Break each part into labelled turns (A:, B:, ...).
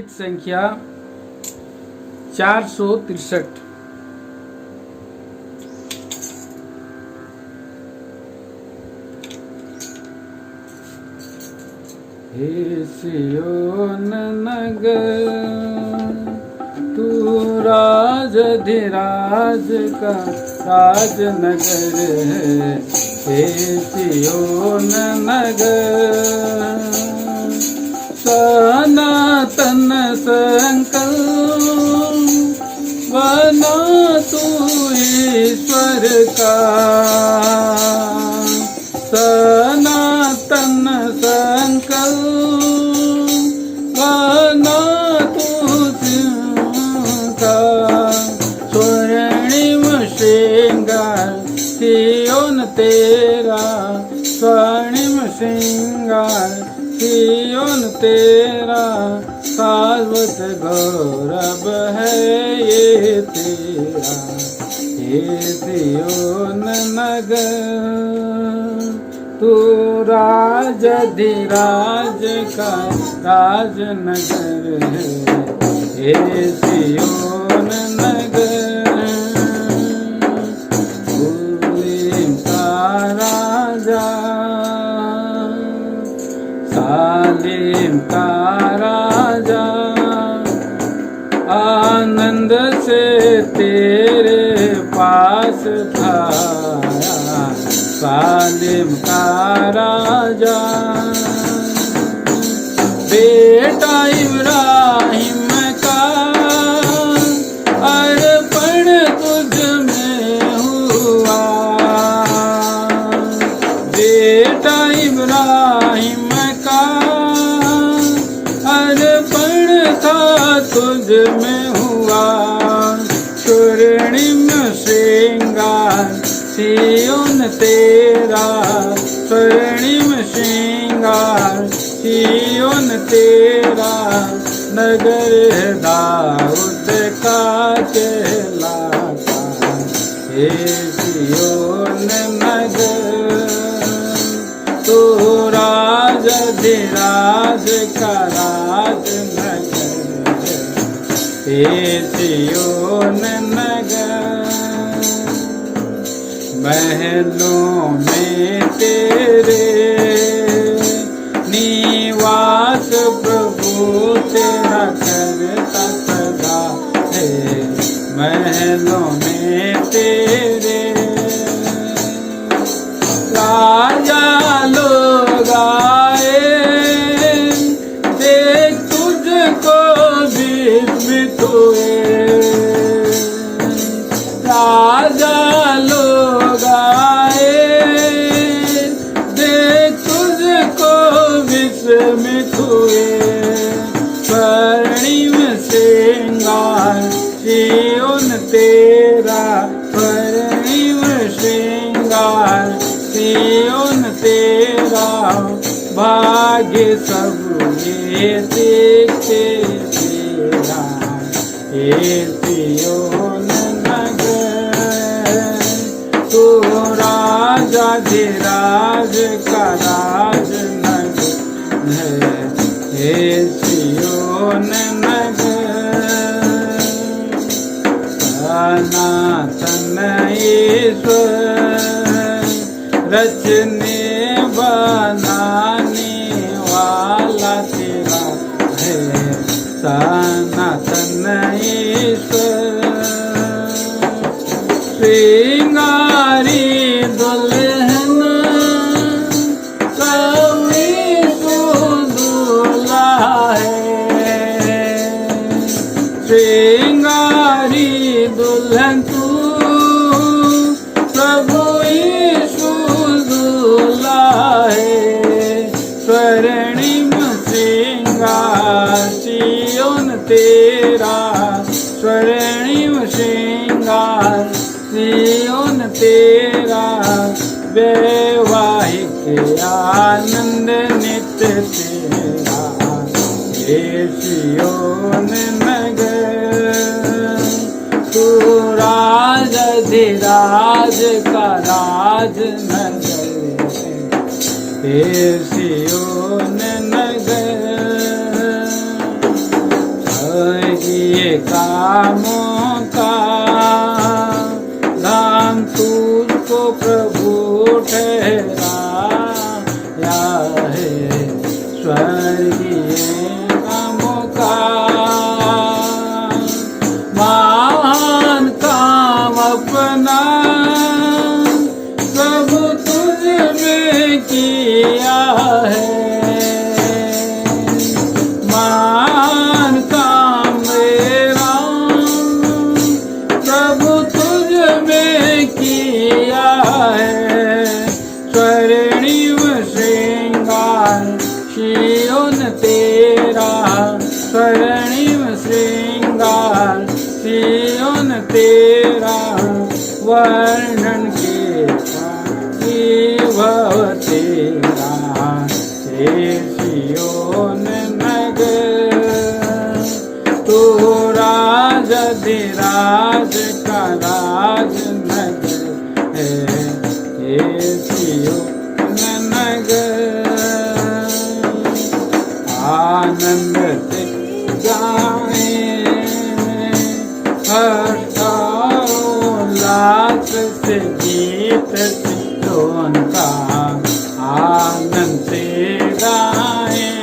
A: गीत संख्या 463। हे सियोन नगर तू राजधिराज का राजनगर है। हे सियोन नगर सनातन संकल्प बना तू ईश्वर का। सनातन संकल्प बना तू का। स्वर्णिम श्रृंगार सियोन तेरा, स्वर्णिम श्रृंगार सियोन तेरा, शाश्वत गौरव है ये तेरा। हे सियोन नगर तू राजधिराज का राजनगर है। हे सियोन नगर सालीम का राजा, सालीम का राजा आनंद से तेरे पास था। सालीम का राजा बेटा इब्राहिम का अर्पण तुझ में हुआ। बेटा इब्राहिम का अर्पण था तुझ में हुआ। स्वर्णिम श्रृंगार सियोन तेरा, स्वर्णिम श्रृंगार सियोन तेरा, नगर दाऊद का कहलाता। हे सियोन नगर तू राजधिराज का राजनगर है। हे सियोन नगर महलों में तेरे निवास प्रभु तेरा करता सदा है। महलों में तेरे राजा लोग आए, देख तुझको विस्मित हुए। राजा लोग आए, देख तुझको विस्मित हुए। स्वर्णिम श्रृंगार सियोन तेरा, स्वर्णिम श्रृंगार सियोन तेरा, भाग्य सब ये देखते तेरा। हे सियोन तू राजधिराज का राजनगर है। हे सियोन नगर सनातन ईश्वर रचने बनाने वाला तेरा है। सनातन ईश्वर श्रृंगारी दुल्हन कवि तू दूल्हा है। श्रृंगारी दुल्हन तू प्रभु यीशु दूल्हा है। स्वर्णिम श्रृंगार सियोन तेरा, स्वर्णिम श्रृंगार सियोन तेरा, वैवाहिक आनंद नित्य तेरा। हे सियोन नगर तू राजधिराज का राजनगर है। हे सियोन नगर कामों का धाम तुझको प्रभु ठहराया है। स्वर्गीय कामों का महान काम अपना प्रभु तुझ में किया है। महान काम मेरा प्रभु तुझ में किया है। स्वर्णिम श्रृंगार सियोन तेरा, स्वर्णिम श्रृंगार सियोन तेरा, वर्णन के भव तेरा। हे सियोन नगर तू राजाधिराज का राजनगर है। हे सियोन नगर आनंद से गाएं, हर्षोल्लास से गीत सियोन का आनंद से गाएं।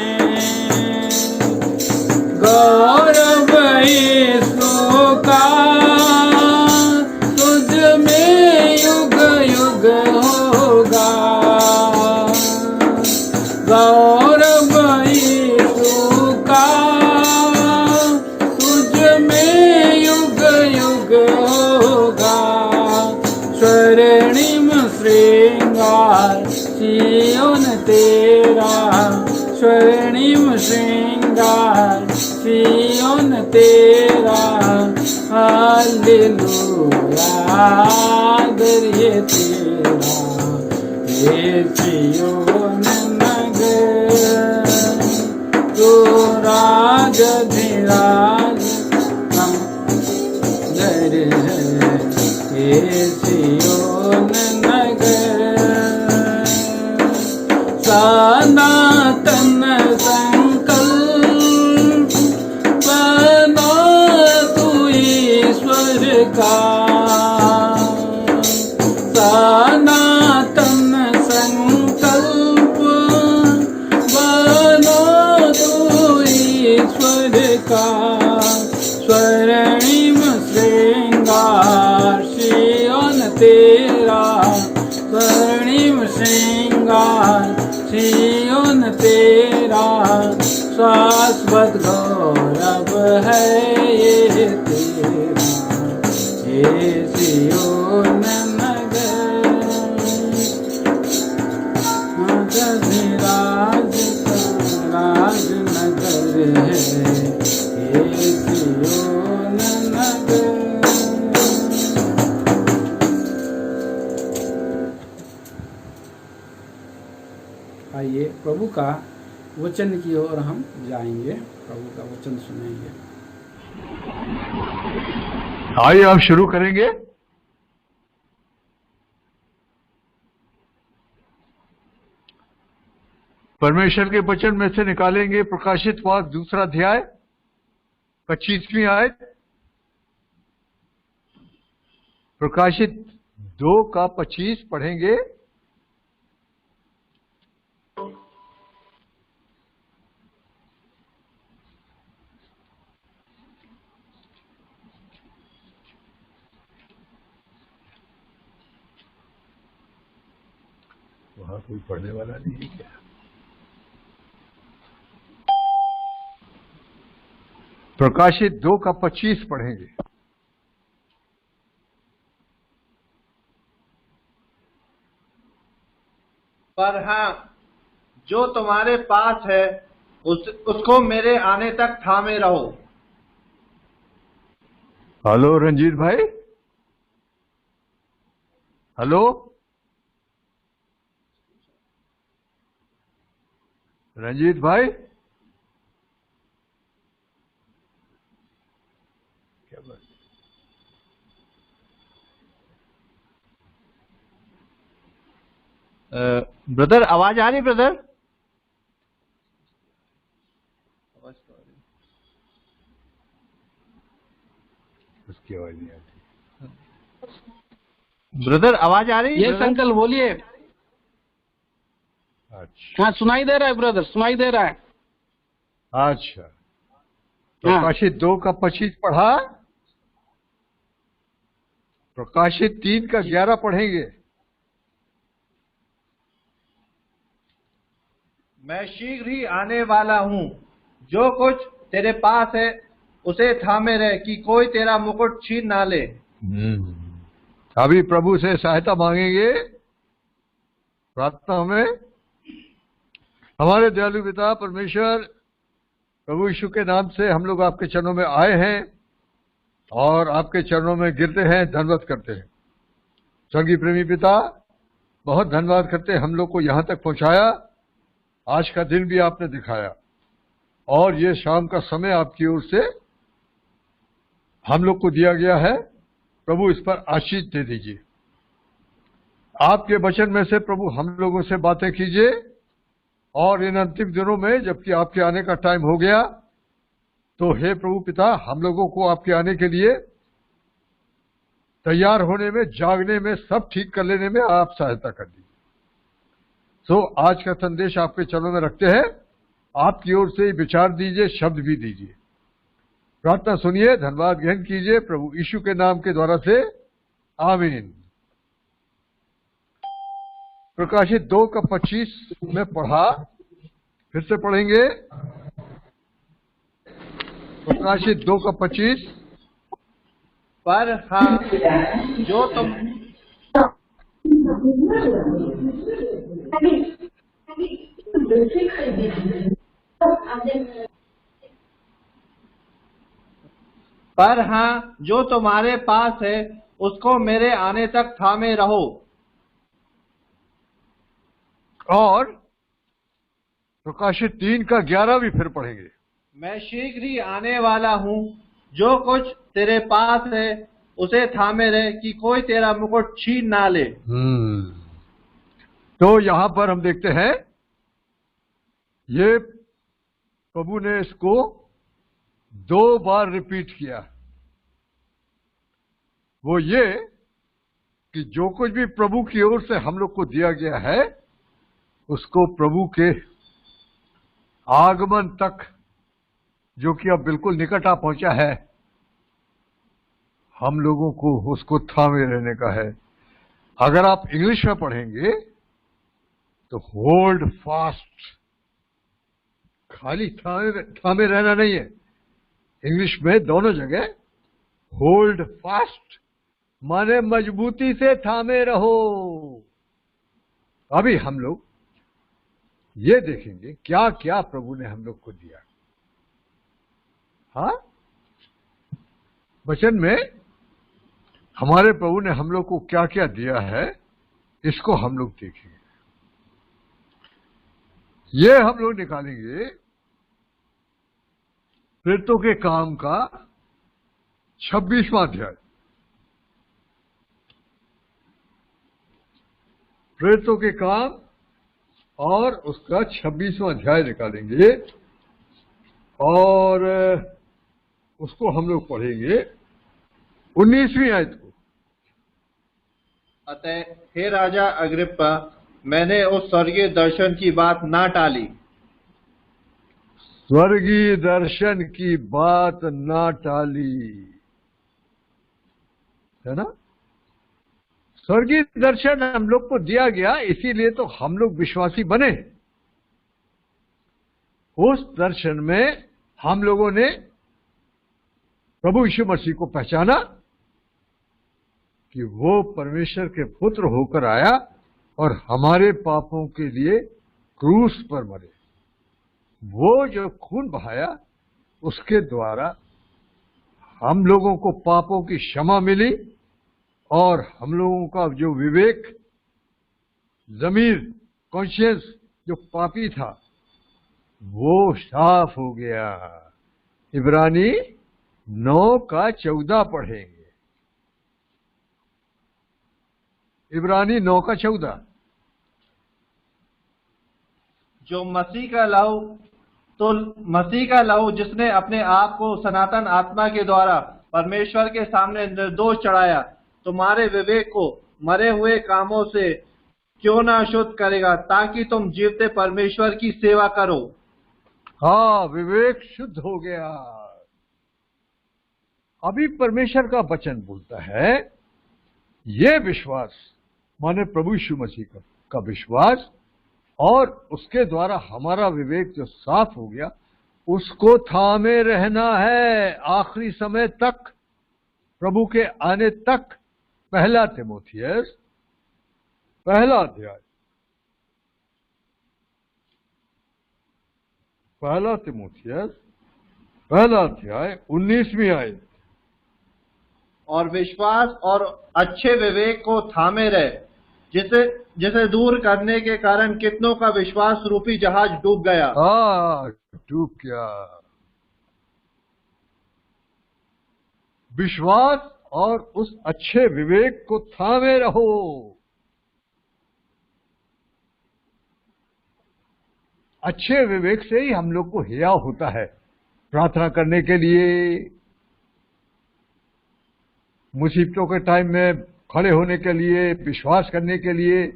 A: गौरव यीशु का तुझ में युग युग होगा। गौरव यीशु का तुझ में युग युग होगा। स्वर्णिम श्रृंगार सियोन तेरा, स्वर्णिम श्रृंगार सियोन तेरा। हालेलुया आदर्य तेरा। हे सियोन नगर तू राजाधिराज नगर है। हे सियोन नगर सनातन संकल्प बना तू ईश्वर का। सनातन संकल्प बना तू ईश्वर का। स्वर्णिम श्रृंगार सियोन तेरा, स्वर्णिम श्रृंगार सियोन तेरा। शाश्वत गौरव है ये तेरा। हे सियोन नगर राज राजनगर है। हे सियोन नगर। आइए प्रभु का वचन की ओर हम जाएंगे, प्रभु का वचन सुनेंगे।
B: आइए हम शुरू करेंगे। परमेश्वर के वचन में से निकालेंगे प्रकाशित वाक्य दूसरा अध्याय 25वीं आयत। प्रकाशित 2 का 25 पढ़ेंगे। वहां कोई पढ़ने वाला नहीं है क्या? प्रकाशित 2 का 25 पढ़ेंगे।
C: पर हाँ, जो तुम्हारे पास है उसको मेरे आने तक थामे रहो।
B: हेलो रंजीत भाई, हेलो रंजीत भाई, क्या बात?
C: ब्रदर आवाज आ रही ब्रदर?
B: आपकी आवाज नहीं आती।
C: ब्रदर आवाज आ रही है?
A: यस अंकल बोलिए।
B: अच्छा
A: हाँ सुनाई दे रहा है ब्रदर, सुनाई दे रहा है।
B: अच्छा, प्रकाशित 2:25 पढ़ा, प्रकाशित 3:11 पढ़ेंगे।
C: मैं शीघ्र ही आने वाला हूँ, जो कुछ तेरे पास है उसे थामे रह कि कोई तेरा मुकुट छीन ना ले।
B: अभी प्रभु से सहायता मांगेंगे प्रार्थना में। हमारे दयालु पिता परमेश्वर, प्रभु यीशु के नाम से हम लोग आपके चरणों में आए हैं और आपके चरणों में गिरते हैं, धन्यवाद करते हैं। स्वर्गीय प्रेमी पिता, बहुत धन्यवाद करते हैं हम लोग को यहाँ तक पहुंचाया। आज का दिन भी आपने दिखाया और ये शाम का समय आपकी ओर से हम लोग को दिया गया है। प्रभु इस पर आशीष दे दीजिए। आपके वचन में से प्रभु हम लोगों से बातें कीजिए और इन अंतिम दिनों में जबकि आपके आने का टाइम हो गया, तो हे प्रभु पिता, हम लोगों को आपके आने के लिए तैयार होने में, जागने में, सब ठीक कर लेने में आप सहायता कर दीजिए। तो आज का संदेश आपके चरणों में रखते हैं। आपकी ओर से विचार दीजिए, शब्द भी दीजिए। प्रार्थना सुनिए, धन्यवाद ग्रहण कीजिए प्रभु यीशु के नाम के द्वारा से, आमीन। प्रकाशित 2:25 में पढ़ा, फिर से पढ़ेंगे। प्रकाशित 2:25।
C: पर हाँ, जो तुम पर हाँ, जो तुम्हारे पास है उसको मेरे आने तक थामे रहो।
B: और प्रकाशित 3:11 भी फिर पढ़ेंगे।
C: मैं शीघ्र ही आने वाला हूँ, जो कुछ तेरे पास है उसे थामे रहे कि कोई तेरा मुकुट छीन ना ले।
B: तो यहां पर हम देखते हैं, ये प्रभु ने इसको 2 बार रिपीट किया। वो ये कि जो कुछ भी प्रभु की ओर से हम लोग को दिया गया है, उसको प्रभु के आगमन तक, जो कि अब बिल्कुल निकट आ पहुंचा है, हम लोगों को उसको थामे रहने का है। अगर आप इंग्लिश में पढ़ेंगे तो होल्ड फास्ट, खाली थामे रहना नहीं है। इंग्लिश में दोनों जगह होल्ड फास्ट माने मजबूती से थामे रहो। अभी हम लोग ये देखेंगे क्या क्या प्रभु ने हम लोग को दिया। हाँ, वचन में हमारे प्रभु ने हम लोग को क्या क्या दिया है, इसको हम लोग देखेंगे। ये हम लोग निकालेंगे प्रेरितों के काम का 26वां अध्याय। प्रेरितों के काम और उसका 26वां अध्याय निकालेंगे और उसको हम लोग पढ़ेंगे 19वीं आयत को।
C: अतः हे राजा अग्रिप्पा, मैंने उस स्वर्गीय दर्शन की बात ना टाली।
B: स्वर्गीय दर्शन की बात ना टाली, है ना। स्वर्गीय दर्शन हम लोग को दिया गया, इसीलिए तो हम लोग विश्वासी बने। उस दर्शन में हम लोगों ने प्रभु यीशु मसीह को पहचाना कि वो परमेश्वर के पुत्र होकर आया और हमारे पापों के लिए क्रूस पर मरे। वो जो खून बहाया, उसके द्वारा हम लोगों को पापों की क्षमा मिली और हम लोगों का जो विवेक, ज़मीर, कॉन्शियंस जो पापी था, वो साफ हो गया। इब्रानी 9:14 पढ़ेंगे। इब्रानी 9:14।
C: जो मसीह का लहू, तो मसीह का लहू जिसने अपने आप को सनातन आत्मा के द्वारा परमेश्वर के सामने निर्दोष चढ़ाया, तुम्हारे विवेक को मरे हुए कामों से क्यों ना शुद्ध करेगा, ताकि तुम जीवते परमेश्वर की सेवा करो।
B: हाँ, विवेक शुद्ध हो गया। अभी परमेश्वर का वचन बोलता है, ये विश्वास माने प्रभु यीशु मसीह का विश्वास, और उसके द्वारा हमारा विवेक जो साफ हो गया, उसको थामे रहना है आखिरी समय तक, प्रभु के आने तक। पहला तीमुथियुस पहला अध्याय, पहला तीमुथियुस पहला अध्याय 19वीं आयत।
C: और विश्वास और अच्छे विवेक को थामे रहे, जिसे दूर करने के कारण कितनों का विश्वास रूपी जहाज डूब गया।
B: डूब गया। विश्वास और उस अच्छे विवेक को थामे रहो। अच्छे विवेक से ही हम लोग को हिया होता है प्रार्थना करने के लिए, मुसीबतों के टाइम में खड़े होने के लिए, विश्वास करने के लिए।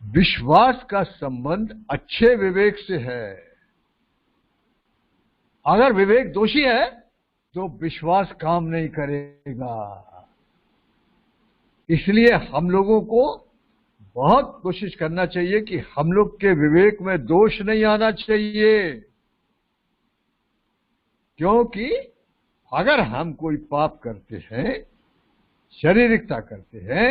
B: विश्वास का संबंध अच्छे विवेक से है। अगर विवेक दोषी है तो विश्वास काम नहीं करेगा। इसलिए हम लोगों को बहुत कोशिश करना चाहिए कि हम लोग के विवेक में दोष नहीं आना चाहिए, क्योंकि अगर हम कोई पाप करते हैं, शारीरिकता करते हैं,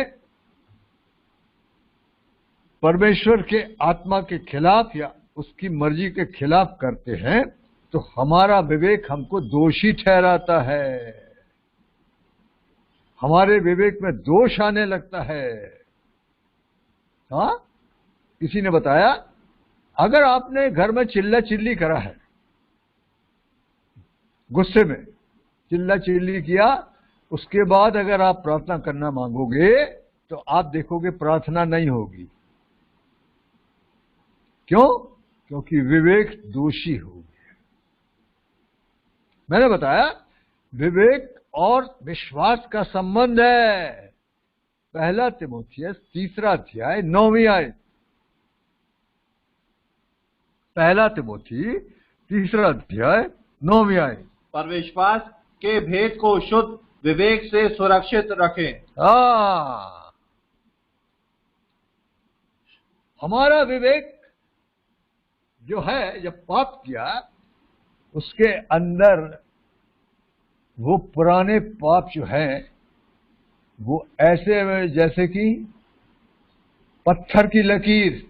B: परमेश्वर के आत्मा के खिलाफ या उसकी मर्जी के खिलाफ करते हैं, तो हमारा विवेक हमको दोषी ठहराता है। हमारे विवेक में दोष आने लगता है। हाँ, किसी ने बताया, अगर आपने घर में चिल्ला चिल्ली करा है, गुस्से में चिल्ला चिल्ली किया, उसके बाद अगर आप प्रार्थना करना मांगोगे तो आप देखोगे प्रार्थना नहीं होगी। क्यों? क्योंकि विवेक दोषी हो गया। मैंने बताया विवेक और विश्वास का संबंध है। पहला तीमुथियुस तीसरा अध्याय 9वीं आयत। पहला तीमुथी तीसरा अध्याय 9वीं आयत।
C: पर विश्वास के भेद को शुद्ध विवेक से सुरक्षित रखें।
B: हमारा विवेक जो है, जब पाप किया, उसके अंदर वो पुराने पाप जो है, वो ऐसे जैसे कि पत्थर की लकीर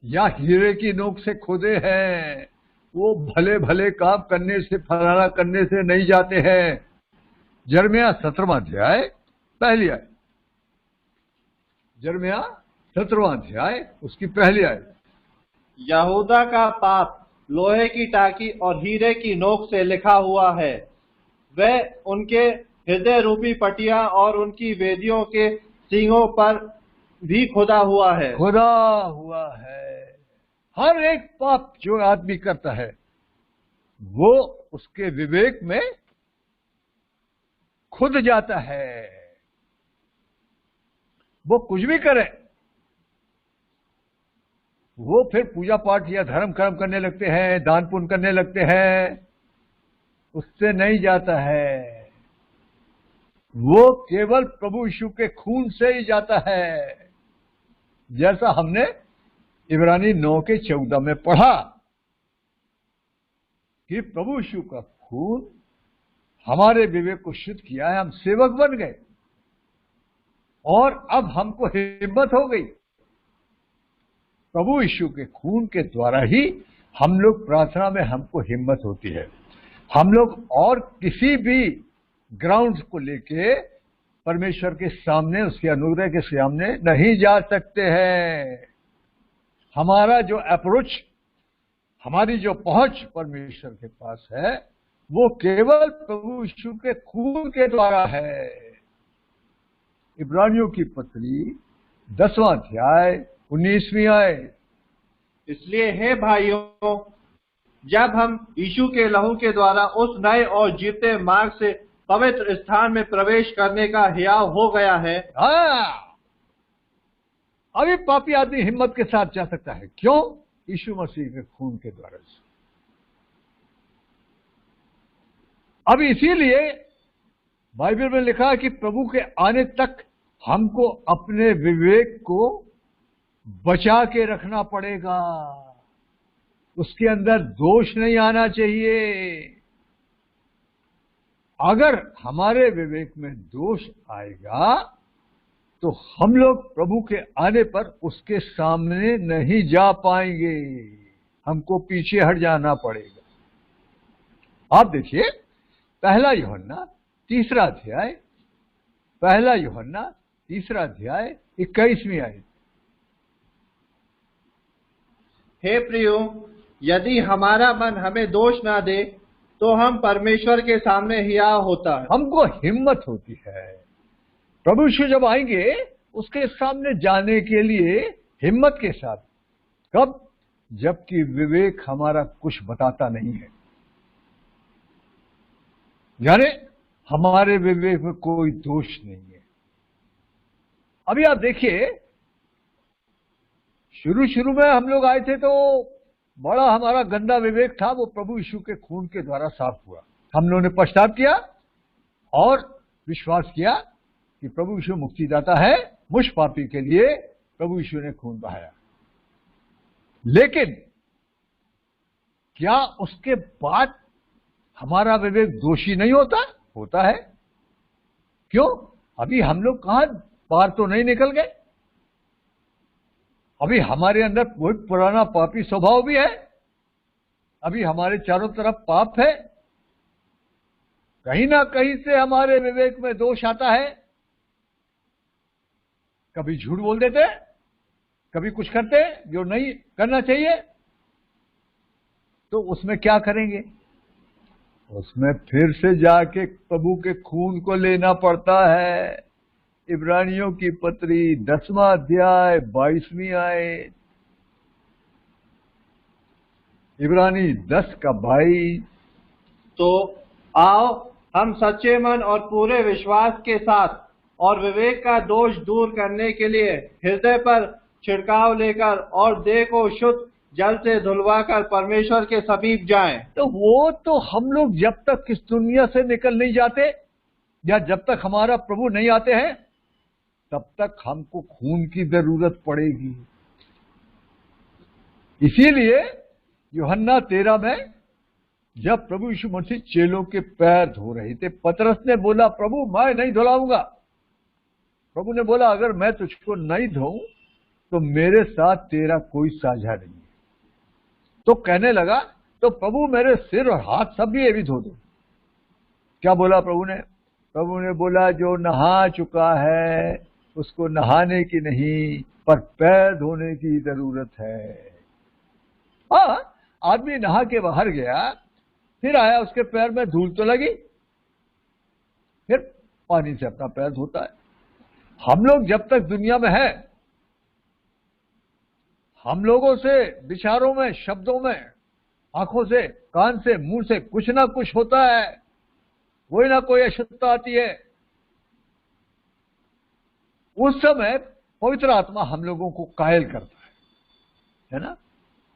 B: या हीरे की नोक से खुदे हैं। वो भले भले काम करने से, फलाना करने से नहीं जाते हैं। यिर्मयाह 17वां अध्याय पहली आयत। यिर्मयाह 17वां अध्याय उसकी पहली आयत।
C: यहूदा का पाप लोहे की टाकी और हीरे की नोक से लिखा हुआ है। वह उनके हृदय रूपी पटिया और उनकी वेदियों के सींगों पर भी खुदा हुआ है।
B: खुदा हुआ है। हर एक पाप जो आदमी करता है, वो उसके विवेक में खुद जाता है। वो कुछ भी करे, वो फिर पूजा पाठ या धर्म कर्म करने लगते हैं, दान पुण्य करने लगते हैं, उससे नहीं जाता है। वो केवल प्रभु यीशु के खून से ही जाता है, जैसा हमने इब्रानी 9:14 में पढ़ा कि प्रभु यीशु का खून हमारे विवेक को शुद्ध किया है। हम सेवक बन गए और अब हमको हिम्मत हो गई। प्रभु यीशु के खून के द्वारा ही हम लोग प्रार्थना में हमको हिम्मत होती है। हम लोग और किसी भी ग्राउंड को लेके परमेश्वर के सामने, उसके अनुग्रह के सामने नहीं जा सकते हैं। हमारा जो अप्रोच, हमारी जो पहुंच परमेश्वर के पास है, वो केवल प्रभु यीशु के खून के द्वारा है। इब्रानियों की पत्री 10वां अध्याय 19वीं आयत।
C: इसलिए हे भाइयों, जब हम यीशु के लहू के द्वारा उस नए और जीते मार्ग से पवित्र स्थान में प्रवेश करने का हियाव हो गया है,
B: हाँ, अभी पापी आदमी हिम्मत के साथ जा सकता है। क्यों? यीशु मसीह के खून के द्वारा से। अब इसीलिए बाइबल में लिखा है कि प्रभु के आने तक हमको अपने विवेक को बचा के रखना पड़ेगा। उसके अंदर दोष नहीं आना चाहिए। अगर हमारे विवेक में दोष आएगा तो हम लोग प्रभु के आने पर उसके सामने नहीं जा पाएंगे, हमको पीछे हट जाना पड़ेगा। आप देखिए पहला यूहन्ना तीसरा अध्याय 21वीं आयत।
C: हे प्रियो, यदि हमारा मन हमें दोष ना दे तो हम परमेश्वर के सामने हियाव होता है।
B: हमको हिम्मत होती है प्रभु यीशु जब आएंगे उसके सामने जाने के लिए हिम्मत के साथ। कब? जबकि विवेक हमारा कुछ बताता नहीं है, यानी हमारे विवेक में कोई दोष नहीं है। अभी आप देखिए शुरू में हम लोग आए थे तो बड़ा हमारा गंदा विवेक था, वो प्रभु यीशु के खून के द्वारा साफ हुआ। हम लोगों ने पश्चाताप किया और विश्वास किया कि प्रभु यीशु मुक्तिदाता है, मुझ पापी के लिए प्रभु यीशु ने खून बहाया। लेकिन क्या उसके बाद हमारा विवेक दोषी नहीं होता है? क्यों? अभी हम लोग कहां पार तो नहीं निकल गए। अभी हमारे अंदर बहुत पुराना पापी स्वभाव भी है, अभी हमारे चारों तरफ पाप है। कहीं ना कहीं से हमारे विवेक में दोष आता है। कभी झूठ बोल देते, कभी कुछ करते जो नहीं करना चाहिए। तो उसमें क्या करेंगे? उसमें फिर से जाके प्रभु के खून को लेना पड़ता है। इब्रानियों की पत्री 10वां अध्याय 22वीं आयत। इब्रानी 10 का 22।
C: तो आओ हम सच्चे मन और पूरे विश्वास के साथ और विवेक का दोष दूर करने के लिए हृदय पर छिड़काव लेकर और देह को शुद्ध जल से धुलवाकर परमेश्वर के समीप जाएं।
B: तो वो तो हम लोग जब तक इस दुनिया से निकल नहीं जाते या जब तक हमारा प्रभु नहीं आते हैं तब तक हमको खून की जरूरत पड़ेगी। इसीलिए यूहन्ना 13 में जब प्रभु यीशु मसीह चेलों के पैर धो रहे थे, पतरस ने बोला प्रभु मैं नहीं धुलाऊंगा। प्रभु ने बोला अगर मैं तुझको नहीं धोऊं तो मेरे साथ तेरा कोई साझा नहीं है। तो कहने लगा तो प्रभु मेरे सिर और हाथ सब भी ये भी धो दो। क्या बोला प्रभु ने? प्रभु ने बोला जो नहा चुका है उसको नहाने की नहीं पर पैर धोने की जरूरत है। हाँ, आदमी नहा के बाहर गया, फिर आया, उसके पैर में धूल तो लगी, फिर पानी से अपना पैर धोता है। हम लोग जब तक दुनिया में है, हम लोगों से विचारों में, शब्दों में, आंखों से, कान से, मुंह से कुछ ना कुछ होता है, कोई ना कोई अशुद्धता आती है। उस समय पवित्र आत्मा हम लोगों को कायल करता है ना।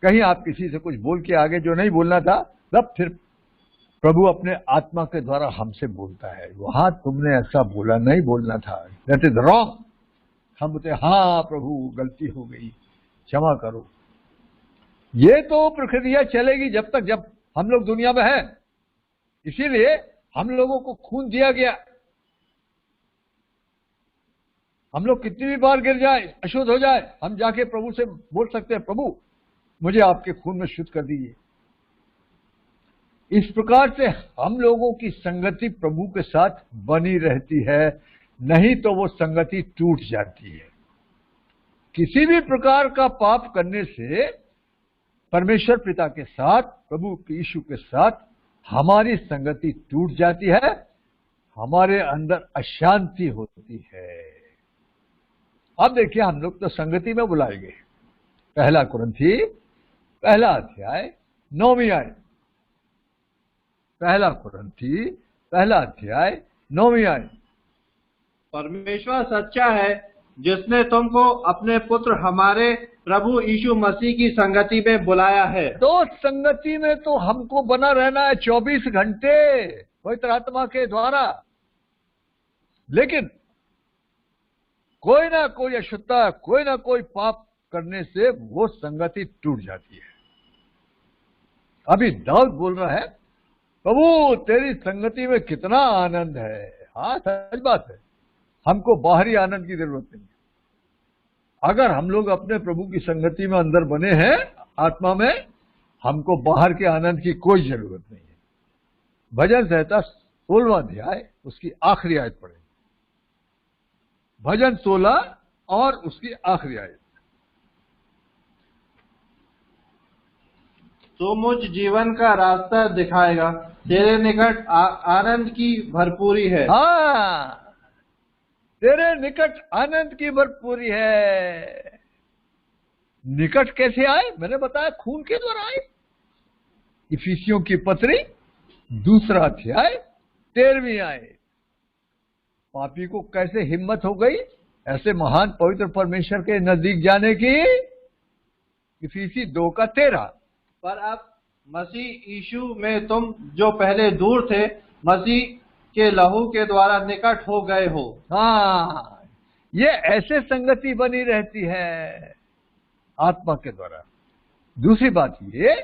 B: कहीं आप किसी से कुछ बोल के आगे जो नहीं बोलना था, तब फिर प्रभु अपने आत्मा के द्वारा हमसे बोलता है, वहां तुमने ऐसा बोला नहीं बोलना था, दैट इज रॉन्ग। हम बोलते हाँ प्रभु गलती हो गई, क्षमा करो। ये तो प्रक्रिया चलेगी जब तक जब हम लोग दुनिया में हैं। इसीलिए हम लोगों को खून दिया गया। हम लोग कितनी भी बार गिर जाए, अशुद्ध हो जाए, हम जाके प्रभु से बोल सकते हैं प्रभु मुझे आपके खून में शुद्ध कर दीजिए। इस प्रकार से हम लोगों की संगति प्रभु के साथ बनी रहती है, नहीं तो वो संगति टूट जाती है। किसी भी प्रकार का पाप करने से परमेश्वर पिता के साथ, प्रभु यीशु के साथ हमारी संगति टूट जाती है, हमारे अंदर अशांति होती है। अब देखिए हम लोग तो संगति में बुलाए गए। 1 कुरिन्थी 1 अध्याय 9वीं आयत, पहला कुरिन्थी पहला अध्याय 9वीं आयत।
C: परमेश्वर सच्चा है, जिसने तुमको अपने पुत्र हमारे प्रभु यीशु मसीह की संगति में बुलाया है।
B: तो संगति में तो हमको बना रहना है 24 घंटे पवित्र आत्मा के द्वारा, लेकिन कोई ना कोई अशुद्धता, कोई ना कोई पाप करने से वो संगति टूट जाती है। अभी दाऊद बोल रहा है, प्रभु तेरी संगति में कितना आनंद है। हाँ, सच बात है, हमको बाहरी आनंद की जरूरत नहीं है। अगर हम लोग अपने प्रभु की संगति में अंदर बने हैं आत्मा में, हमको बाहर के आनंद की कोई जरूरत नहीं है। भजन संहिता 16वां अध्याय उसकी आखिरी आयत पढ़े। भजन 16 और उसकी आखिरी आयत।
C: तू मुझ जीवन का रास्ता दिखाएगा, तेरे निकट आनंद की भरपूरी है।
B: हाँ, तेरे निकट आनंद की भरपूरी है। निकट कैसे आए? मैंने बताया खून के द्वारा आए। इफिसियों की पत्री 2 अध्याय 13वीं आयत। पापी को कैसे हिम्मत हो गई ऐसे महान पवित्र परमेश्वर के नजदीक जाने की? इफिसी 2:13।
C: पर अब मसीह यीशु में तुम जो पहले दूर थे, मसीह के लहू के द्वारा निकट हो गए हो।
B: हाँ, ये ऐसे संगति बनी रहती है आत्मा के द्वारा। दूसरी बात ये,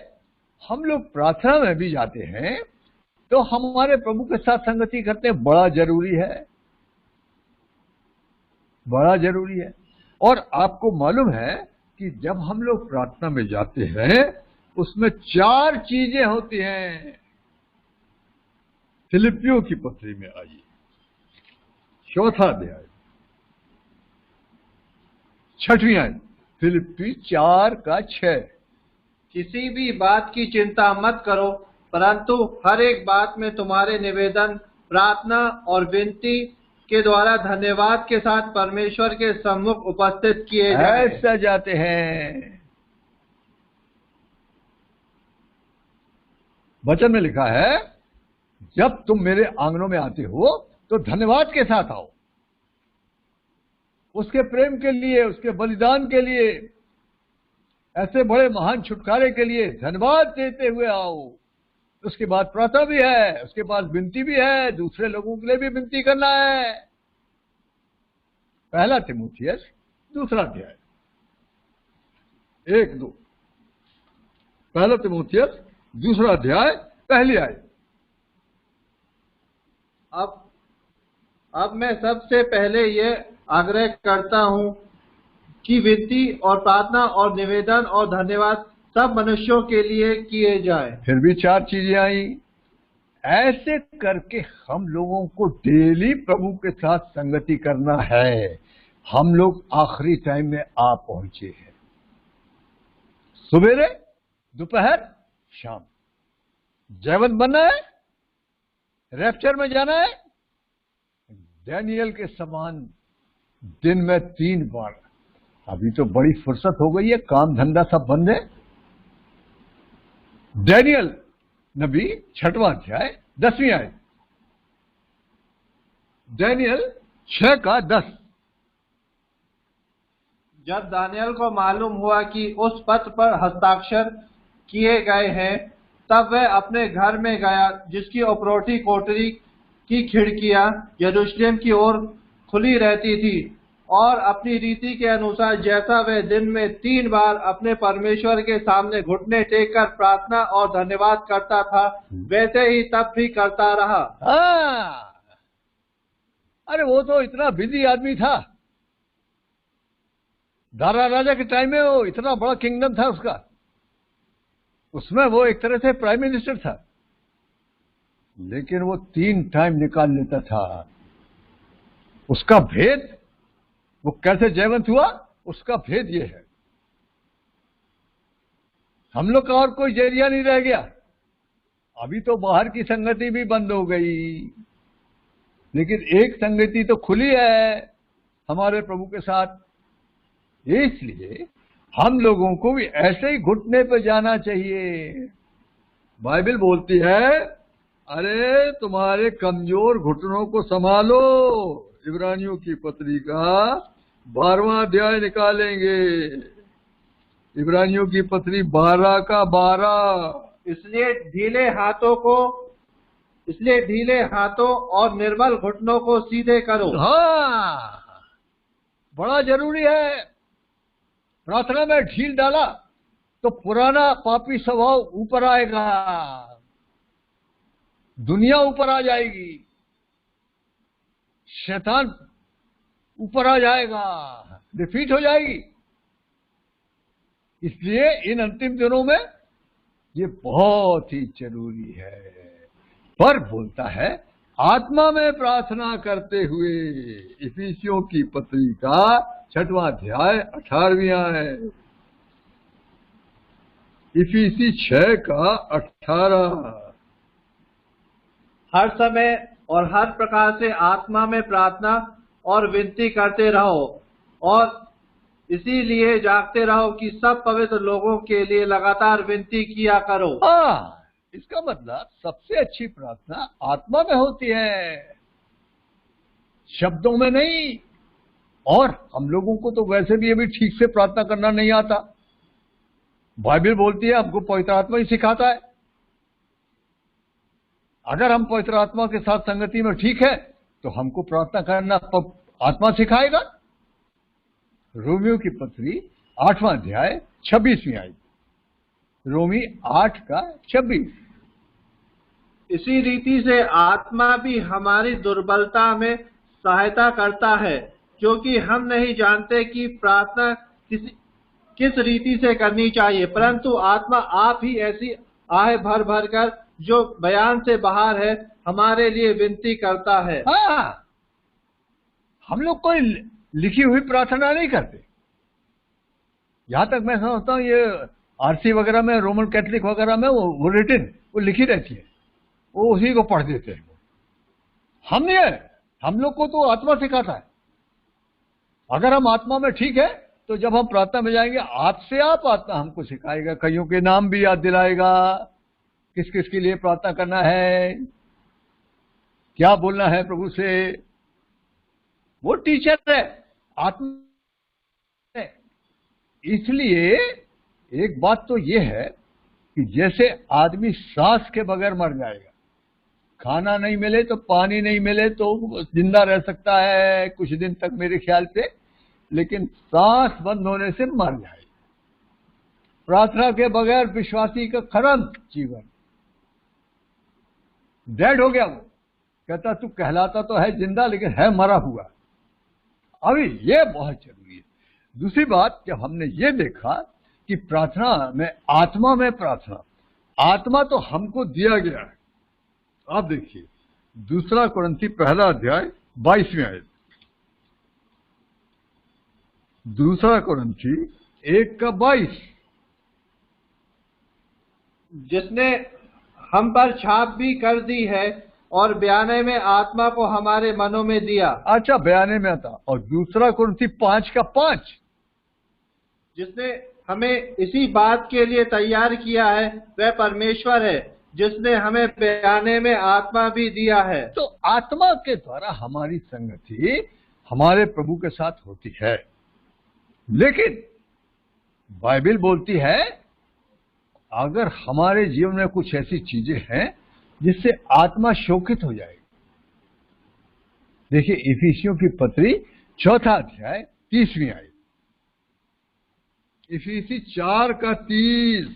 B: हम लोग प्रार्थना में भी जाते हैं तो हमारे प्रभु के साथ संगति करते हैं। बड़ा जरूरी है, बड़ा जरूरी है। और आपको मालूम है कि जब हम लोग प्रार्थना में जाते हैं उसमें 4 चीजें होती हैं। फिलिपियों की पत्री में आइए, 4था अध्याय 6वीं आयत। फिलिप्पी 4:6।
C: किसी भी बात की चिंता मत करो, परंतु हर एक बात में तुम्हारे निवेदन, प्रार्थना और विनती के द्वारा धन्यवाद के साथ परमेश्वर के सम्मुख उपस्थित किए जाएं।
B: ऐसा जाते हैं। वचन में लिखा है, जब तुम मेरे आंगनों में आते हो तो धन्यवाद के साथ आओ। उसके प्रेम के लिए, उसके बलिदान के लिए, ऐसे बड़े महान छुटकारे के लिए धन्यवाद देते हुए आओ। उसके बाद प्रार्थना भी है, उसके बाद विनती भी है, दूसरे लोगों के लिए भी विनती करना है। पहला तीमुथियुस 2 अध्याय 1-2। पहला तीमुथियुस 2 अध्याय 1 आयत।
C: अब मैं सबसे पहले ये आग्रह करता हूँ कि विनती और प्रार्थना और निवेदन और धन्यवाद सब मनुष्यों के लिए किए जाए।
B: फिर भी 4 चीजें आई। ऐसे करके हम लोगों को डेली प्रभु के साथ संगति करना है। हम लोग आखिरी टाइम में आ पहुंचे हैं। सवेरे, दोपहर, शाम। जयवंत बनना है, रैप्चर में जाना है। डैनियल के समान दिन में 3 बार। अभी तो बड़ी फुर्सत हो गई है, काम धंधा सब बंद है। डैनियल नबी 6वां अध्याय 10वीं आयत। डैनियल 6:10।
C: जब दानियल को मालूम हुआ कि उस पत्र पर हस्ताक्षर किए गए हैं, तब वह अपने घर में गया, जिसकी उपरोटी कोठरी की खिड़कियां यरूशलेम की ओर खुली रहती थी, और अपनी रीति के अनुसार जैसा वह दिन में 3 बार अपने परमेश्वर के सामने घुटने टेक कर प्रार्थना और धन्यवाद करता था, वैसे ही तब भी करता रहा।
B: अरे वो तो इतना बिजी आदमी था। दारा राजा के टाइम में वो इतना बड़ा किंगडम था उसका, उसमें वो एक तरह से प्राइम मिनिस्टर था, लेकिन वो 3 टाइम निकाल लेता था। उसका भेद, वो कैसे जयवंत हुआ, उसका भेद ये है। हम लोग का और कोई जरिया नहीं रह गया। अभी तो बाहर की संगति भी बंद हो गई, लेकिन एक संगति तो खुली है हमारे प्रभु के साथ। इसलिए हम लोगों को भी ऐसे ही घुटने पे जाना चाहिए। बाइबल बोलती है, अरे तुम्हारे कमजोर घुटनों को संभालो। इब्रानियों की पत्री का 12वां अध्याय निकालेंगे, इब्रानियों की पत्री 12 का 12।
C: इसलिए ढीले हाथों और निर्बल घुटनों को सीधे करो।
B: हाँ, बड़ा जरूरी है। प्रार्थना में ढील डाला तो पुराना पापी स्वभाव ऊपर आएगा, दुनिया ऊपर आ जाएगी, शैतान ऊपर आ जाएगा, डिफीट हो जाएगी। इसलिए इन अंतिम दिनों में ये बहुत ही जरूरी है। पर बोलता है आत्मा में प्रार्थना करते हुए, इफिसियों की पत्री का 6वां अध्याय 18वीं आयत, इफिसी 6 का 18।
C: हर समय और हर प्रकार से आत्मा में प्रार्थना और विनती करते रहो, और इसीलिए जागते रहो कि सब पवित्र लोगों के लिए लगातार विनती किया करो।
B: इसका मतलब सबसे अच्छी प्रार्थना आत्मा में होती है, शब्दों में नहीं। और हम लोगों को तो वैसे भी अभी ठीक से प्रार्थना करना नहीं आता। बाइबल बोलती है हमको पवित्र आत्मा ही सिखाता है। अगर हम पवित्र आत्मा के साथ संगति में ठीक है तो हमको प्रार्थना करना आत्मा सिखाएगा। रोमियो की पत्री 8वां अध्याय 26वीं आयत, रोमी 8 का 26।
C: इसी रीति से आत्मा भी हमारी दुर्बलता में सहायता करता है, क्योंकि हम नहीं जानते कि प्रार्थना किस रीति से करनी चाहिए, परंतु आत्मा आप ही ऐसी आह भर भर कर जो बयान से बाहर है हमारे लिए विनती करता है।
B: हम लोग कोई लिखी हुई प्रार्थना नहीं करते। यहां तक मैं समझता हूं ये आरसी वगैरह में, रोमन कैथलिक वगैरह में वो रिटन वो लिखी रहती है, वो उसी को पढ़ देते हैं। हम लोग को तो आत्मा सिखाता है। अगर हम आत्मा में ठीक है तो जब हम प्रार्थना में जाएंगे आप से आप आत्मा हमको सिखाएगा, कईयों के नाम भी याद दिलाएगा, किस किस के लिए प्रार्थना करना है, क्या बोलना है प्रभु से। वो टीचर है, आत्मा है। इसलिए एक बात तो ये है कि जैसे आदमी सांस के बगैर मर जाएगा, खाना नहीं मिले तो पानी नहीं मिले तो जिंदा रह सकता है कुछ दिन तक मेरे ख्याल से, लेकिन सांस बंद होने से मर जाएगा। प्रार्थना के बगैर विश्वासी का खत्म जीवन, डेड हो गया। वो कहता तू कहलाता तो है जिंदा लेकिन है मरा हुआ। अभी ये बहुत जरूरी है। दूसरी बात, जब हमने ये देखा कि प्रार्थना में आत्मा में प्रार्थना, आत्मा तो हमको दिया गया है। आप देखिए 2 कुरिन्थी 1 अध्याय 22वीं आयत, 2 कुरिन्थी 1 का 22।
C: जिसने हम पर छाप भी कर दी है और बयाने में आत्मा को हमारे मनों में दिया।
B: अच्छा, बयाने में आता। और 2 कुरिन्थी 5 का 5,
C: जिसने हमें इसी बात के लिए तैयार किया है वह परमेश्वर है, जिसने हमें बयाने में आत्मा भी दिया है।
B: तो आत्मा के द्वारा हमारी संगति हमारे प्रभु के साथ होती है। लेकिन बाइबल बोलती है अगर हमारे जीवन में कुछ ऐसी चीजें हैं जिससे आत्मा शोकित हो जाएगी। देखिए इफिसियों की पत्री 4 अध्याय 30वीं आयत, इफिसी 4 का 30।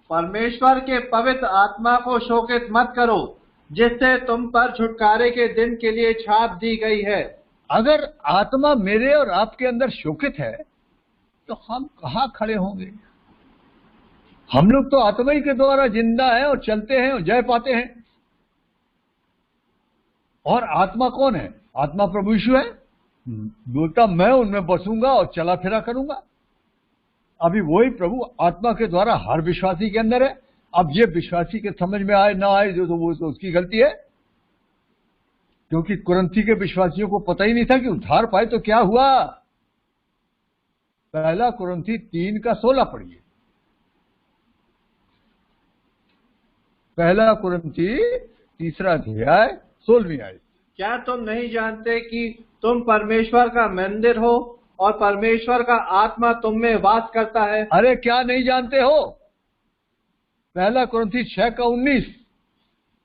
C: परमेश्वर के पवित्र आत्मा को शोकित मत करो, जिससे तुम पर छुटकारे के दिन के लिए छाप दी गई है।
B: अगर आत्मा मेरे और आपके अंदर शोकित है तो हम कहां खड़े होंगे? हम लोग तो आत्मा ही के द्वारा जिंदा है और चलते हैं और जय पाते हैं। और आत्मा कौन है? आत्मा प्रभु यीशु है। बोलता मैं उनमें बसूंगा और चला फिरा करूंगा। अभी वही प्रभु आत्मा के द्वारा हर विश्वासी के अंदर है। अब ये विश्वासी के समझ में आए ना आए जो तो वो तो उसकी गलती है, क्योंकि कुरिन्थी के विश्वासियों को पता ही नहीं था कि उद्धार पाए तो क्या हुआ। 1 कुरिन्थी 3 का 16 पढ़िए। पहला कुरिन्थी 3 अध्याय 16वीं आयत।
C: क्या तुम नहीं जानते कि तुम परमेश्वर का मंदिर हो और परमेश्वर का आत्मा तुम में वास करता है?
B: अरे क्या नहीं जानते हो? पहला कुरिन्थी 6:19।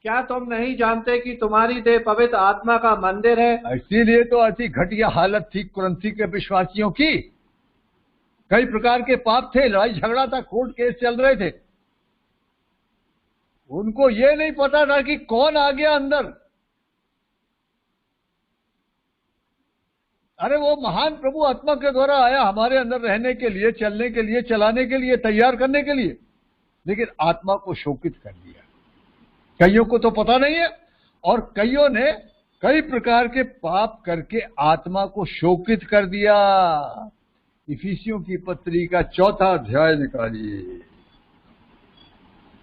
C: क्या तुम नहीं जानते कि तुम्हारी देह पवित्र आत्मा का मंदिर है?
B: इसीलिए तो ऐसी घटिया हालत थी कुरिन्थी के विश्वासियों की। कई प्रकार के पाप थे, लड़ाई झगड़ा था, कोर्ट केस चल रहे थे। उनको ये नहीं पता था कि कौन आ गया अंदर। अरे वो महान प्रभु आत्मा के द्वारा आया हमारे अंदर रहने के लिए, चलने के लिए, चलाने के लिए, तैयार करने के लिए, लेकिन आत्मा को शोकित कर दिया। कईयों को तो पता नहीं है और कईयों ने कई प्रकार के पाप करके आत्मा को शोकित कर दिया। इफिसियों की पत्री का 4 अध्याय निकालिए,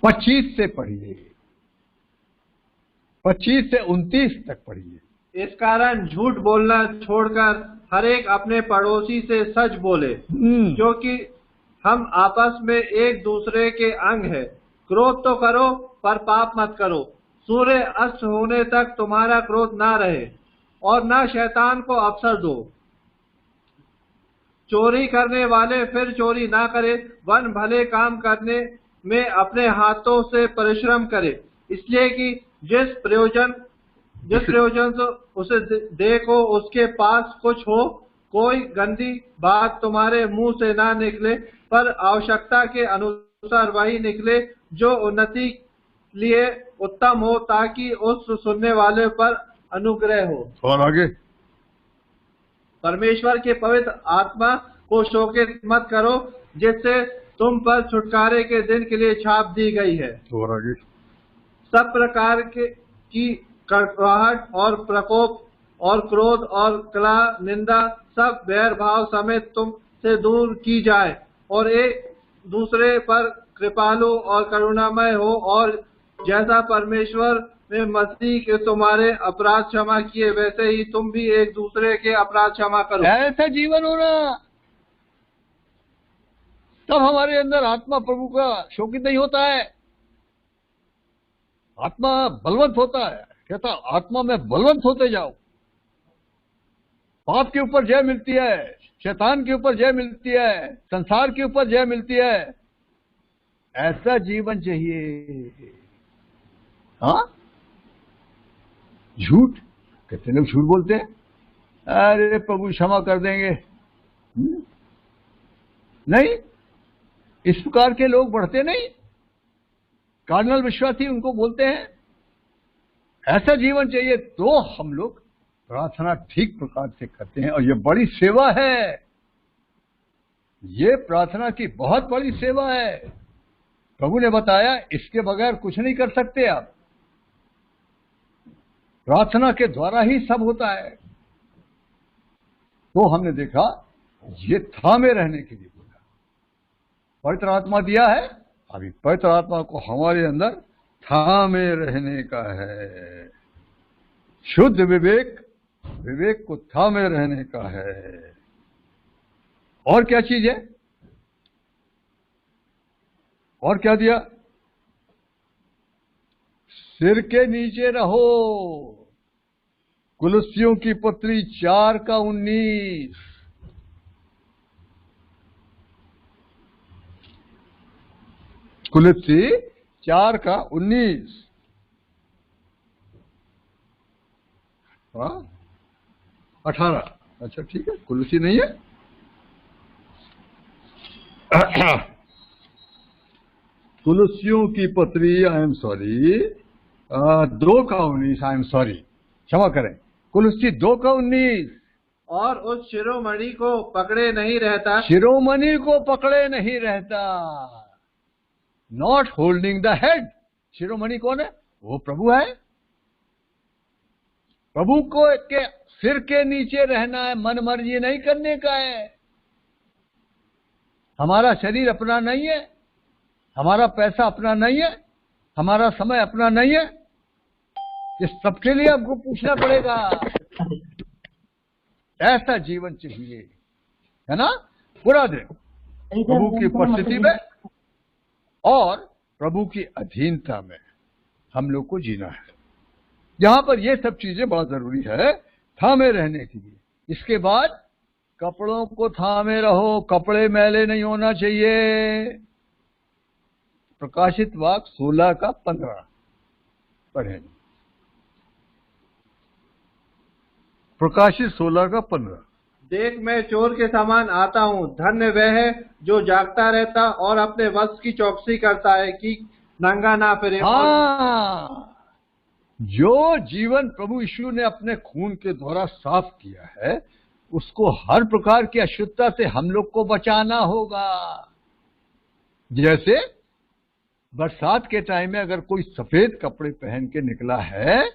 B: 25 से पढ़िए, 25 से 29 तक पढ़िए।
C: इस कारण झूठ बोलना छोड़कर हर एक अपने पड़ोसी से सच बोले, क्योंकि हम आपस में एक दूसरे के अंग है। क्रोध तो करो पर पाप मत करो। सूर्य अस्त होने तक तुम्हारा क्रोध ना रहे और ना शैतान को अवसर दो। चोरी करने वाले फिर चोरी ना करे, वन भले काम करने में अपने हाथों से परिश्रम करे, इसलिए कि जिस प्रयोजन से उसे देखो उसके पास कुछ हो। कोई गंदी बात तुम्हारे मुंह से ना निकले, पर आवश्यकता के अनुसार वही निकले जो उन्नति लिए उत्तम हो, ताकि उस सुनने वाले पर अनुग्रह हो।
B: और आगे,
C: परमेश्वर के पवित्र आत्मा को शोकित मत करो, जिससे तुम पर छुटकारे के दिन के लिए छाप दी गई है।
B: और आगे,
C: सब प्रकार की कड़वाहट और प्रकोप और क्रोध और कलह निंदा सब बैर भाव समेत तुम से दूर की जाए, और एक दूसरे पर कृपालु और करुणामय हो, और जैसा परमेश्वर ने मसीह के तुम्हारे अपराध क्षमा किए, वैसे ही तुम भी एक दूसरे के अपराध क्षमा करो।
B: ऐसा जीवन होना, तब हमारे अंदर आत्मा प्रभु का शोकित नहीं होता है। आत्मा बलवंत होता है। कहता आत्मा में बलवंत होते जाओ। पाप के ऊपर जय मिलती है, शैतान के ऊपर जय मिलती है, संसार के ऊपर जय मिलती है। ऐसा जीवन चाहिए। हाँ, झूठ, कितने लोग झूठ बोलते हैं, अरे प्रभु क्षमा कर देंगे। नहीं, इस प्रकार के लोग बढ़ते नहीं। कार्नल विश्वासी उनको बोलते हैं। ऐसा जीवन चाहिए तो हम लोग प्रार्थना ठीक प्रकार से करते हैं, और ये बड़ी सेवा है। ये प्रार्थना की बहुत बड़ी सेवा है। प्रभु ने बताया इसके बगैर कुछ नहीं कर सकते आप। प्रार्थना के द्वारा ही सब होता है। तो हमने देखा ये थामे रहने के लिए बोला, पवित्र आत्मा दिया है। अभी पवित्र आत्मा को हमारे अंदर थामे रहने का है। शुद्ध विवेक, विवेक को थामे रहने का है। और क्या चीज है? और क्या दिया? सिर के नीचे रहो। कुलुस्सियों की पत्री 4:19। कुलुस्सी 4:19। 18। अच्छा ठीक है, कुलुस्सी नहीं है। कुलुस्सियों की पत्री, I am sorry, 2:19। I am sorry, क्षमा करें, कुलुस्सी 2:19।
C: और उस शिरोमणि को पकड़े नहीं रहता।
B: शिरोमणि को पकड़े नहीं रहता। Not holding the head. शिरोमणि कौन है? वो प्रभु है। प्रभु को के सिर के नीचे रहना है, मन मर्जी नहीं करने का है। हमारा शरीर अपना नहीं है, हमारा पैसा अपना नहीं है, हमारा समय अपना नहीं है। इस सबके लिए आपको पूछना पड़ेगा। ऐसा जीवन चाहिए, है ना? पूरा दिन प्रभु की उपस्थिति में और प्रभु की अधीनता में। हम लोग को जीना है। यहां पर ये सब चीजें बहुत जरूरी है थामे रहने के लिए। इसके बाद कपड़ों को थामे रहो, कपड़े मैले नहीं होना चाहिए। प्रकाशित वाक्य 16 का 15 पढ़ें। प्रकाशित 16 का 15।
C: देख, मैं चोर के समान आता हूँ। धन्य वह है जो जागता रहता और अपने वश की चौकसी करता है कि नंगा ना फिरे।
B: हाँ, जो जीवन प्रभु यीशु ने अपने खून के द्वारा साफ किया है, उसको हर प्रकार की अशुद्धता से हम लोग को बचाना होगा। जैसे बरसात के टाइम में अगर कोई सफेद कपड़े पहन के निकला है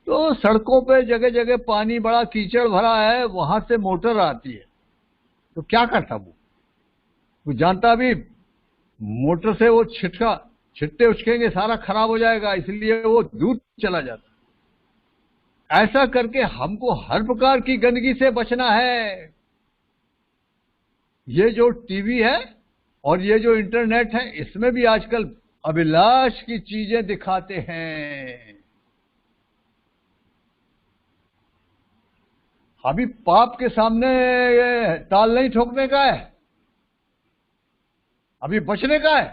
B: तो सड़कों पे जगह जगह पानी बड़ा कीचड़ भरा है, वहां से मोटर आती है तो क्या करता वो जानता भी मोटर से वो छिट्टे उछकेंगे, सारा खराब हो जाएगा, इसलिए वो दूर चला जाता। ऐसा करके हमको हर प्रकार की गंदगी से बचना है। ये जो टीवी है और ये जो इंटरनेट है, इसमें भी आजकल अभिलाष की चीजें दिखाते हैं। अभी पाप के सामने ताल नहीं ठोकने का है, अभी बचने का है।